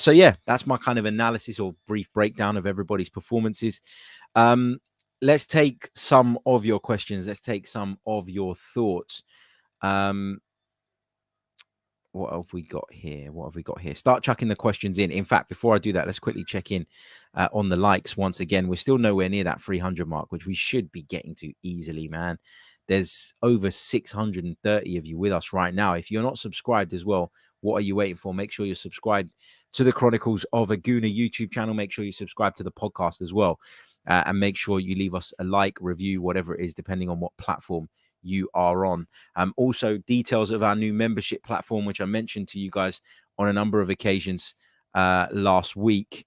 So that's my kind of analysis or brief breakdown of everybody's performances. Let's take some of your questions. Let's take some of your thoughts. What have we got here? Start chucking the questions in. In fact, before I do that, let's quickly check in on the likes. Once again, we're still nowhere near that 300 mark, which we should be getting to easily, man. There's over 630 of you with us right now. If you're not subscribed as well, what are you waiting for? Make sure you're subscribed to the Chronicles of a Gooner YouTube channel. Make sure you subscribe to the podcast as well. And make sure you leave us a like, review, whatever it is, depending on what platform you are on. Also, details of our new membership platform, which I mentioned to you guys on a number of occasions last week.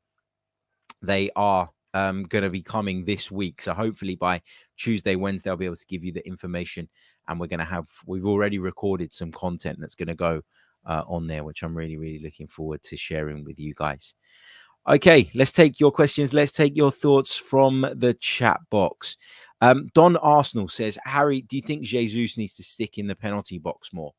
They are going to be coming this week. So hopefully by Tuesday, Wednesday, I'll be able to give you the information. And we've already recorded some content that's going to go on there, which I'm really, really looking forward to sharing with you guys. Okay, let's take your questions. Let's take your thoughts from the chat box. Don Arsenal says, Harry, do you think Jesus needs to stick in the penalty box more?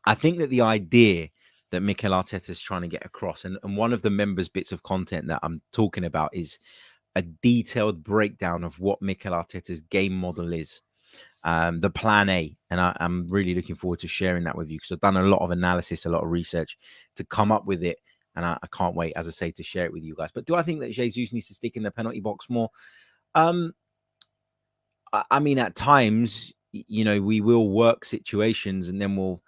I think that the idea that Mikel Arteta is trying to get across, and one of the members' bits of content that I'm talking about is a detailed breakdown of what Mikel Arteta's game model is, the plan A. And I'm really looking forward to sharing that with you, because I've done a lot of analysis, a lot of research to come up with it. And I can't wait, as I say, to share it with you guys. But do I think that Jesus needs to stick in the penalty box more? I mean, at times, we will work situations, and then we'll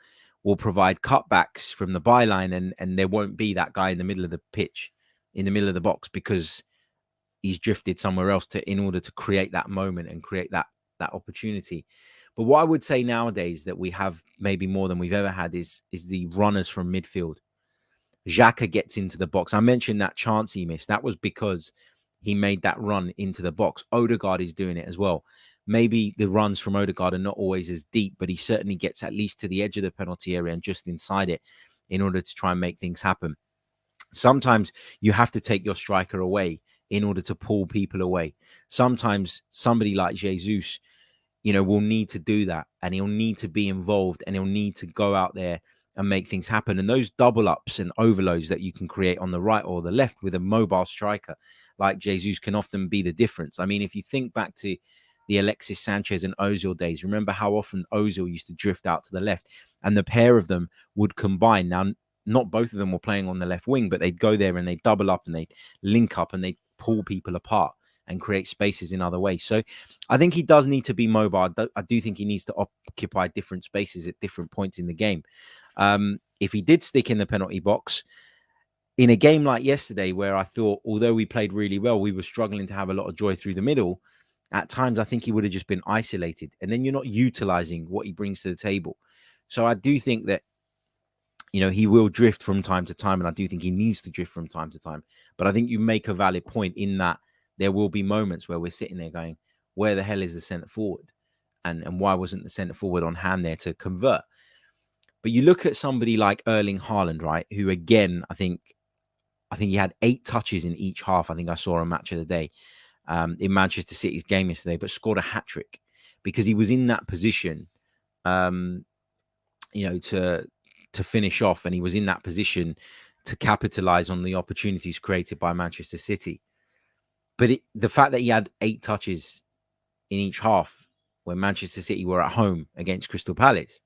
provide cutbacks from the byline, and there won't be that guy in the middle of the pitch, in the middle of the box, because he's drifted somewhere else in order to create that moment and create that opportunity. But what I would say nowadays that we have maybe more than we've ever had is the runners from midfield. Xhaka gets into the box. I mentioned that chance he missed. That was because he made that run into the box. Ødegaard is doing it as well. Maybe the runs from Ødegaard are not always as deep, but he certainly gets at least to the edge of the penalty area and just inside it in order to try and make things happen. Sometimes you have to take your striker away in order to pull people away. Sometimes somebody like Jesus, will need to do that, and he'll need to be involved, and he'll need to go out there and make things happen. And those double ups and overloads that you can create on the right or the left with a mobile striker like Jesus can often be the difference. I mean, if you think back to the Alexis Sanchez and Ozil days, remember how often Ozil used to drift out to the left, and the pair of them would combine. Now, not both of them were playing on the left wing, but they'd go there and they'd double up and they'd link up and they'd pull people apart and create spaces in other ways. So I think he does need to be mobile. I do think he needs to occupy different spaces at different points in the game. If he did stick in the penalty box in a game like yesterday, where I thought, although we played really well, we were struggling to have a lot of joy through the middle, at times I think he would have just been isolated, and then you're not utilizing what he brings to the table. So I do think that, he will drift from time to time, and I do think he needs to drift from time to time. But I think you make a valid point in that there will be moments where we're sitting there going, where the hell is the centre forward? And why wasn't the centre forward on hand there to convert? But you look at somebody like Erling Haaland, right? Who, again, I think he had 8 touches in each half. I think I saw a match of the day in Manchester City's game yesterday, but scored a hat-trick because he was in that position, to finish off, and he was in that position to capitalize on the opportunities created by Manchester City. But the fact that he had 8 touches in each half when Manchester City were at home against Crystal Palace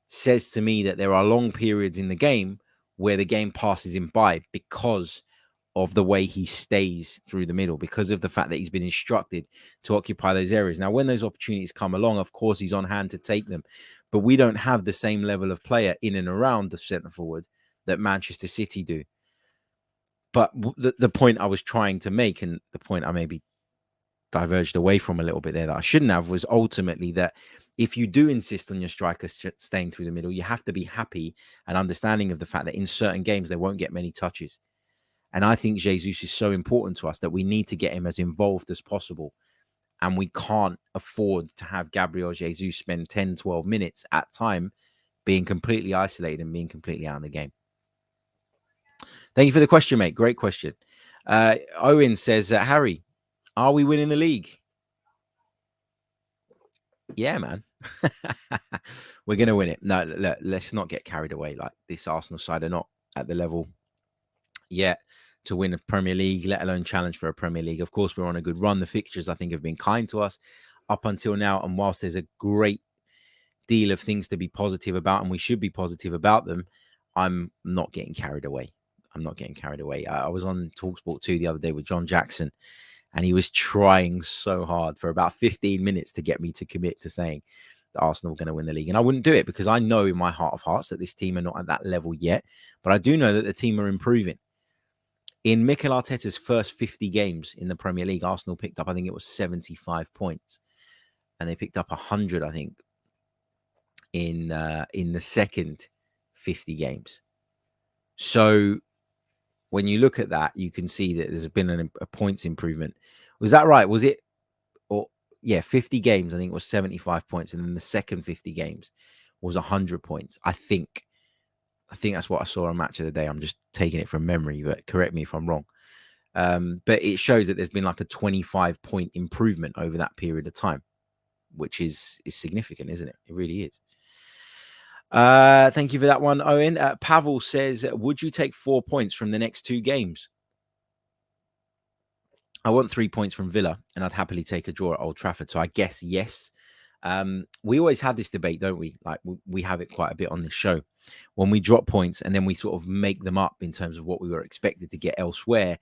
says to me that there are long periods in the game where the game passes him by because of the way he stays through the middle, because of the fact that he's been instructed to occupy those areas. Now, when those opportunities come along, of course, he's on hand to take them. But we don't have the same level of player in and around the centre forward that Manchester City do. But the point I was trying to make, and the point I maybe diverged away from a little bit there that I shouldn't have, was ultimately that if you do insist on your striker staying through the middle, you have to be happy and understanding of the fact that in certain games, they won't get many touches. And I think Jesus is so important to us that we need to get him as involved as possible. And we can't afford to have Gabriel Jesus spend 10, 12 minutes at time being completely isolated and being completely out of the game. Thank you for the question, mate. Great question. Owen says, Harry, are we winning the league? Yeah, man. We're going to win it. No, look, let's not get carried away. Like, this Arsenal side are not at the level yet to win a Premier League, let alone challenge for a Premier League. Of course, we're on a good run. The fixtures, I think, have been kind to us up until now. And whilst there's a great deal of things to be positive about, and we should be positive about them, I'm not getting carried away. I'm not getting carried away. I was on TalkSport 2 the other day with John Jackson, and he was trying so hard for about 15 minutes to get me to commit to saying that Arsenal were going to win the league. And I wouldn't do it because I know in my heart of hearts that this team are not at that level yet. But I do know that the team are improving. In Mikel Arteta's first 50 games in the Premier League, Arsenal picked up, I think it was 75 points. And they picked up 100, I think, in the second 50 games. So when you look at that, you can see that there's been a points improvement. Was that right? Was it? Or yeah, 50 games, I think it was 75 points. And then the second 50 games was 100 points. I think that's what I saw on Match of the Day. I'm just taking it from memory, but correct me if I'm wrong. But it shows that there's been like a 25-point improvement over that period of time, which is significant, isn't it? It really is. Thank you for that one, Owen. Pavel says, would you take 4 points from the next 2 games? I want 3 points from Villa, and I'd happily take a draw at Old Trafford. So I guess yes. We always have this debate, don't we? Like we have it quite a bit on this show. When we drop points and then we sort of make them up in terms of what we were expected to get elsewhere,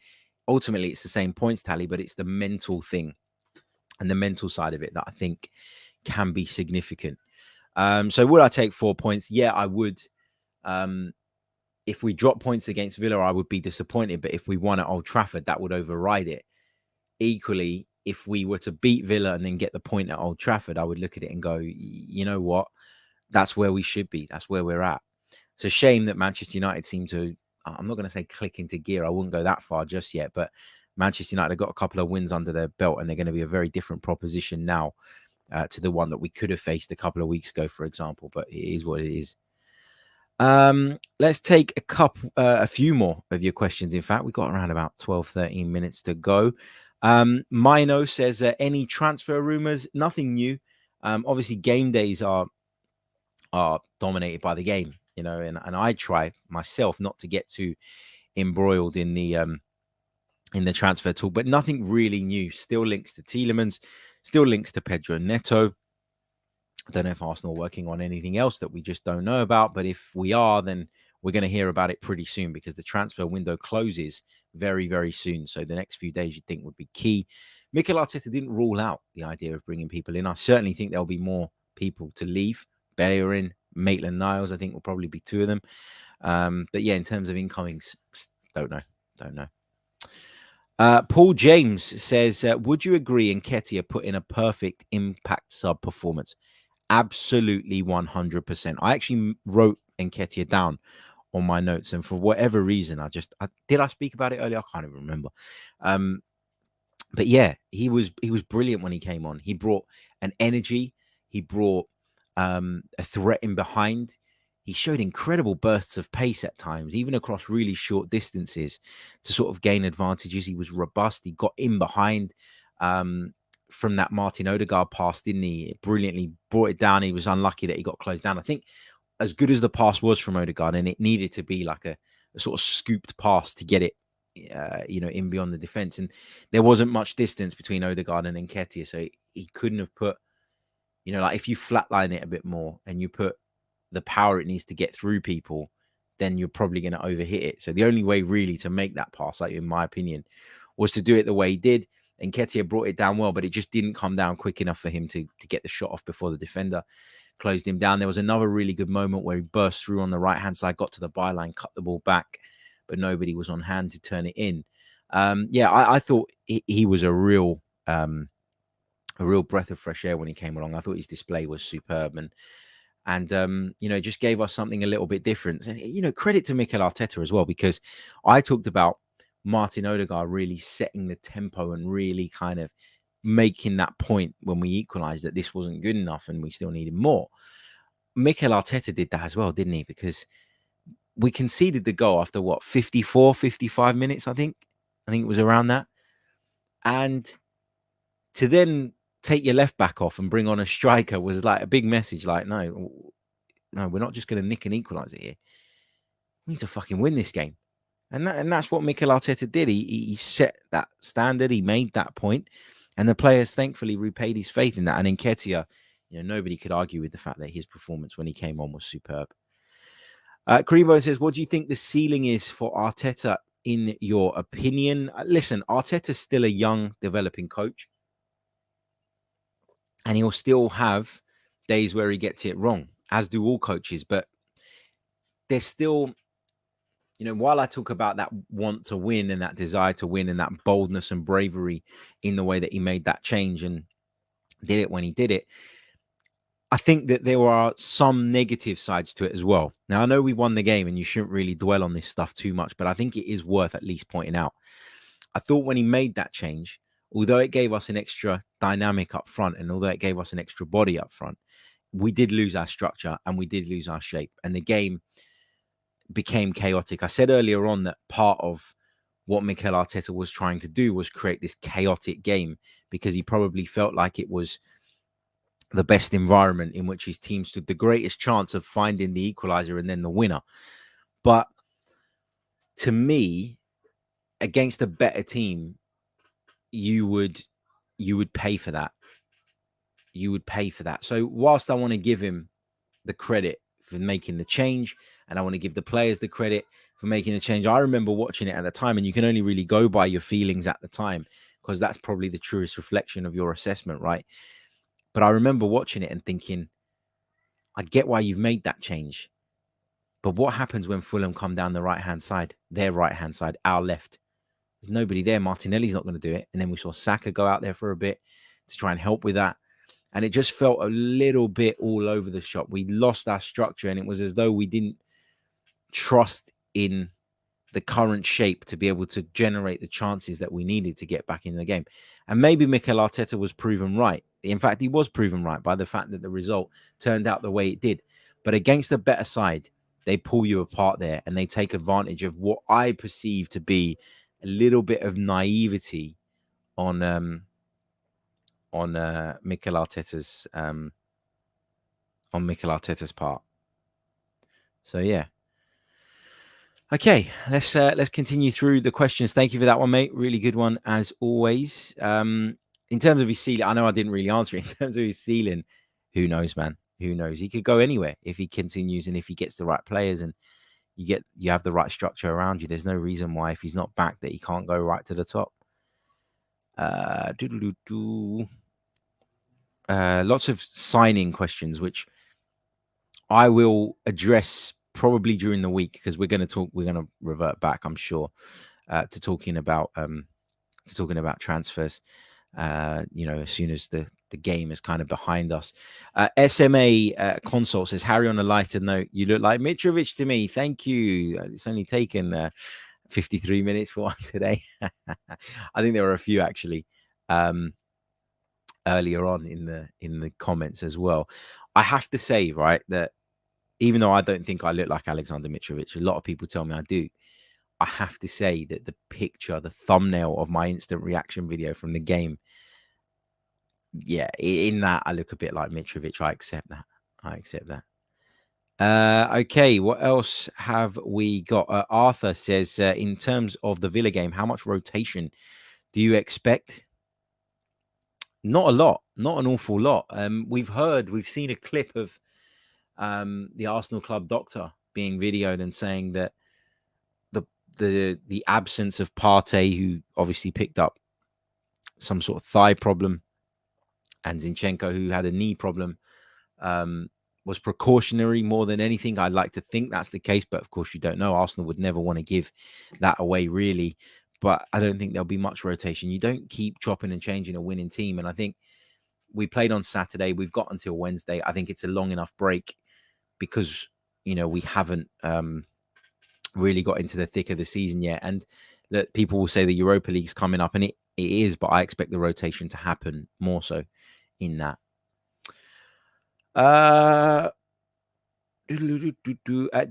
ultimately it's the same points tally, but it's the mental thing and the mental side of it that I think can be significant. So would I take 4 points? Yeah, I would. If we drop points against Villa, I would be disappointed. But if we won at Old Trafford, that would override it. Equally, if we were to beat Villa and then get the point at Old Trafford, I would look at it and go, you know what? That's where we should be. That's where we're at. It's a shame that Manchester United seem to, I'm not going to say click into gear. I wouldn't go that far just yet. But Manchester United have got a couple of wins under their belt, and they're going to be a very different proposition now to the one that we could have faced a couple of weeks ago, for example. But it is what it is. Let's take a few more of your questions. In fact, we've got around about 12, 13 minutes to go. Mino says, any transfer rumors? Nothing new. Obviously, game days are dominated by the game, you know, and I try myself not to get too embroiled in the transfer talk, but nothing really new. Still links to Tielemans, still links to Pedro Neto. I don't know if Arsenal are working on anything else that we just don't know about, but if we are, then we're going to hear about it pretty soon because the transfer window closes very, very soon. So the next few days you'd think would be key. Mikel Arteta didn't rule out the idea of bringing people in. I certainly think there'll be more people to leave. Bellerin, Maitland-Niles, I think will probably be 2 of them. But yeah, in terms of incomings, don't know. Paul James says, would you agree Nketiah put in a perfect impact sub performance? Absolutely 100%. I actually wrote Nketiah down on my notes, and for whatever reason, did I speak about it earlier? I can't even remember. But yeah, he was brilliant when he came on. He brought an energy. He brought a threat in behind. He showed incredible bursts of pace at times, even across really short distances, to sort of gain advantages. He was robust. He got in behind from that Martin Ødegaard pass, didn't he? It brilliantly brought it down. He was unlucky that he got closed down. I think as good as the pass was from Ødegaard, and it needed to be like a sort of scooped pass to get it, in beyond the defense. And there wasn't much distance between Ødegaard and Nketiah, so he couldn't have put, like if you flatline it a bit more and you put the power it needs to get through people, then you're probably going to overhit it. So the only way really to make that pass, like in my opinion, was to do it the way he did. Nketiah brought it down well, but it just didn't come down quick enough for him to get the shot off before the defender closed him down. There was another really good moment where he burst through on the right-hand side, got to the byline, cut the ball back, but nobody was on hand to turn it in. I thought he was a real a real breath of fresh air when he came along. I thought his display was superb, and just gave us something a little bit different. And credit to Mikel Arteta as well, because I talked about Martin Ødegaard really setting the tempo and really kind of making that point when we equalized that this wasn't good enough and we still needed more. Mikel Arteta did that as well, didn't he? Because we conceded the goal after 54, 55 minutes, I think it was around that. And to then take your left back off and bring on a striker was like a big message. Like, no, we're not just going to nick and equalize it here. We need to fucking win this game. And that's what Mikel Arteta did. He set that standard. He made that point. And the players thankfully repaid his faith in that. And Nketiah, nobody could argue with the fact that his performance when he came on was superb. Crebo says, what do you think the ceiling is for Arteta in your opinion? Listen, Arteta's still a young, developing coach. And he'll still have days where he gets it wrong, as do all coaches. But there's still, while I talk about that want to win and that desire to win and that boldness and bravery in the way that he made that change and did it when he did it, I think that there are some negative sides to it as well. Now, I know we won the game and you shouldn't really dwell on this stuff too much, but I think it is worth at least pointing out. I thought when he made that change, although it gave us an extra dynamic up front and although it gave us an extra body up front, we did lose our structure and we did lose our shape. And the game became chaotic. I said earlier on that part of what Mikel Arteta was trying to do was create this chaotic game because he probably felt like it was the best environment in which his team stood the greatest chance of finding the equalizer and then the winner. But to me, against a better team, you would pay for that. You would pay for that. So whilst I want to give him the credit for making the change, and I want to give the players the credit for making the change, I remember watching it at the time, and you can only really go by your feelings at the time because that's probably the truest reflection of your assessment, right? But I remember watching it and thinking, I get why you've made that change. But what happens when Fulham come down the right-hand side, their right-hand side, our left? There's nobody there. Martinelli's not going to do it. And then we saw Saka go out there for a bit to try and help with that. And it just felt a little bit all over the shop. We lost our structure, and it was as though we didn't trust in the current shape to be able to generate the chances that we needed to get back in the game. And maybe Mikel Arteta was proven right. In fact, he was proven right by the fact that the result turned out the way it did. But against a better side, they pull you apart there and they take advantage of what I perceive to be a little bit of naivety on Mikel Arteta's part. So yeah. Okay, let's continue through the questions. Thank you for that one, mate. Really good one as always. In terms of his ceiling, I know I didn't really answer it. In terms of his ceiling, who knows, man? Who knows? He could go anywhere if he continues and if he gets the right players and you have the right structure around you. There's no reason why, if he's not back, that he can't go right to the top. Lots of signing questions, which I will address probably during the week because we're going to revert back, I'm sure, to talking about transfers. As soon as the game is kind of behind us. SMA Console says, Harry, on a lighter note, you look like Mitrovic to me. Thank you. It's only taken 53 minutes for one today. I think there were a few actually earlier on in the comments as well. I have to say, right, that even though I don't think I look like Alexander Mitrovic, a lot of people tell me I do. I have to say that the picture, the thumbnail of my instant reaction video from the game, yeah, in that I look a bit like Mitrovic. I accept that. Okay, what else have we got? Arthur says, in terms of the Villa game, how much rotation do you expect? Not a lot, not an awful lot. We've seen a clip of the Arsenal club doctor being videoed and saying that the absence of Partey, who obviously picked up some sort of thigh problem, and Zinchenko, who had a knee problem, was precautionary more than anything. I'd like to think that's the case, but of course you don't know. Arsenal would never want to give that away, really. But I don't think there'll be much rotation. You don't keep chopping and changing a winning team. And I think we played on Saturday. We've got until Wednesday. I think it's a long enough break because, we haven't really got into the thick of the season yet. And that people will say the Europa League's coming up, and it is, but I expect the rotation to happen more so in that.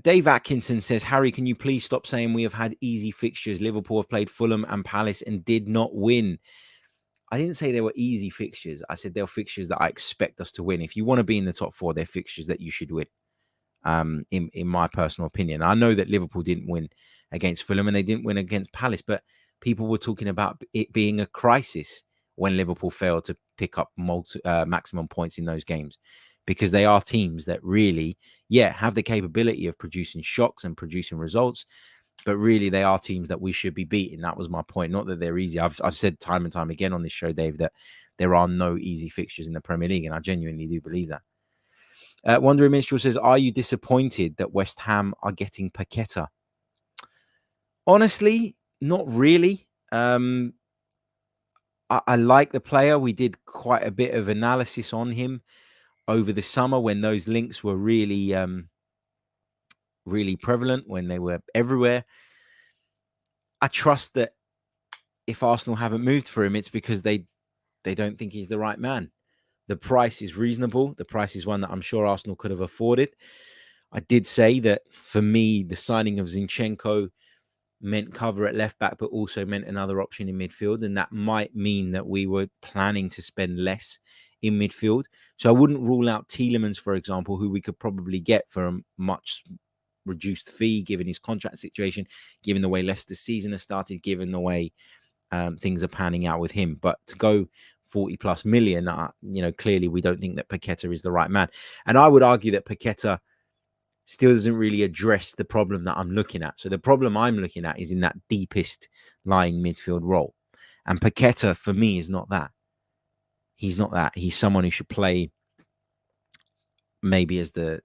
Dave Atkinson says, Harry, can you please stop saying we have had easy fixtures? Liverpool have played Fulham and Palace and did not win. I didn't say they were easy fixtures. I said they're fixtures that I expect us to win. If you want to be in the top four, they're fixtures that you should win. In my personal opinion, I know that Liverpool didn't win against Fulham and they didn't win against Palace, but people were talking about it being a crisis when Liverpool failed to pick up maximum points in those games, because they are teams that really, have the capability of producing shocks and producing results, but really they are teams that we should be beating. That was my point. Not that they're easy. I've said time and time again on this show, Dave, that there are no easy fixtures in the Premier League, and I genuinely do believe that. Wandering Minstrel says, are you disappointed that West Ham are getting Paqueta? Honestly, not really. I like the player. We did quite a bit of analysis on him over the summer when those links were really, really prevalent, when they were everywhere. I trust that if Arsenal haven't moved for him, it's because they don't think he's the right man. The price is reasonable. The price is one that I'm sure Arsenal could have afforded. I did say that for me, the signing of Zinchenko meant cover at left back, but also meant another option in midfield. And that might mean that we were planning to spend less in midfield. So I wouldn't rule out Tielemans, for example, who we could probably get for a much reduced fee, given his contract situation, given the way Leicester's season has started, given the way things are panning out with him. But to go 40 plus million, clearly we don't think that Paqueta is the right man. And I would argue that Paqueta still doesn't really address the problem that I'm looking at. So the problem I'm looking at is in that deepest lying midfield role. And Paqueta, for me, is not that. He's not that. He's someone who should play maybe as the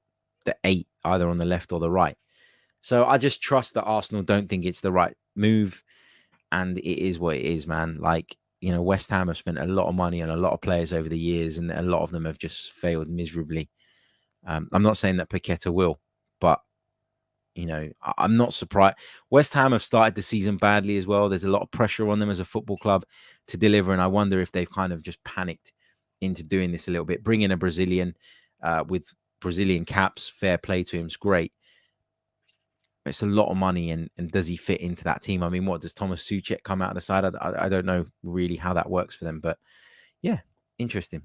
8, either on the left or the right. So I just trust that Arsenal don't think it's the right move. And it is what it is, man. Like, West Ham have spent a lot of money on a lot of players over the years, and a lot of them have just failed miserably. I'm not saying that Paqueta will, but, I'm not surprised. West Ham have started the season badly as well. There's a lot of pressure on them as a football club to deliver, and I wonder if they've kind of just panicked into doing this a little bit. Bring in a Brazilian with Brazilian caps, fair play to him, is great. It's a lot of money, and does he fit into that team? I mean, what does Thomas Souček come out of the side? I don't know really how that works for them, but yeah, interesting.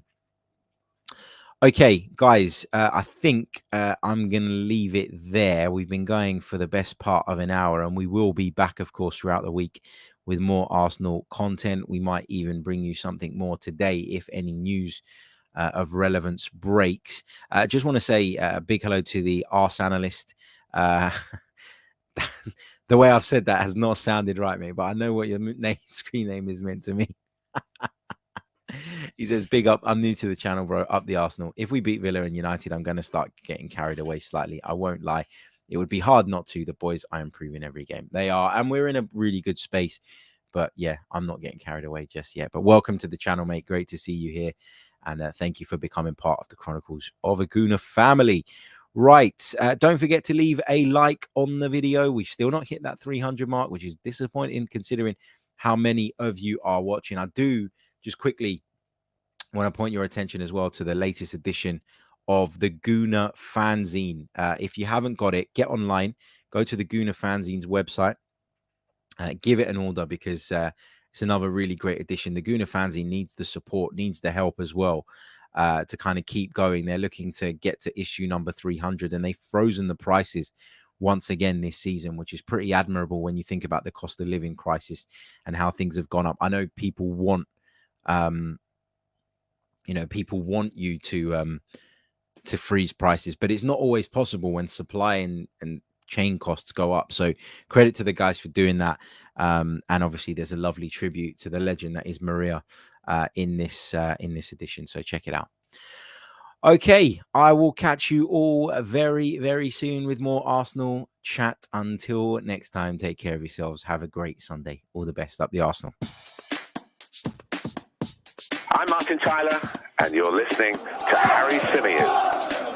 Okay, guys, I think I'm going to leave it there. We've been going for the best part of an hour, and we will be back, of course, throughout the week with more Arsenal content. We might even bring you something more today if any news of relevance breaks. Just want to say a big hello to the Arse analyst. The way I've said that has not sounded right, mate, but I know what your screen name is meant to me. He says, big up. I'm new to the channel, bro. Up the Arsenal. If we beat Villa and United, I'm going to start getting carried away slightly. I won't lie. It would be hard not to. The boys are improving every game. They are. And we're in a really good space. But yeah, I'm not getting carried away just yet. But welcome to the channel, mate. Great to see you here. And thank you for becoming part of the Chronicles of a Gooner family. Right. Don't forget to leave a like on the video. We've still not hit that 300 mark, which is disappointing considering how many of you are watching. I do just quickly want to point your attention as well to the latest edition of the Gooner fanzine. If you haven't got it, get online, go to the Gooner fanzine's website, give it an order, because it's another really great edition. The Gooner fanzine needs the support, needs the help as well. To kind of keep going. They're looking to get to issue number 300, and they've frozen the prices once again this season, which is pretty admirable when you think about the cost of living crisis and how things have gone up. I know people want, people want you to freeze prices, but it's not always possible when supply and chain costs go up. So credit to the guys for doing that. And obviously there's a lovely tribute to the legend that is Maria in this edition. So check it out. Okay, I will catch you all very, very soon with more Arsenal chat. Until next time, take care of yourselves. Have a great Sunday. All the best. Up the Arsenal. I'm Martin Tyler, and you're listening to Harry Symeou.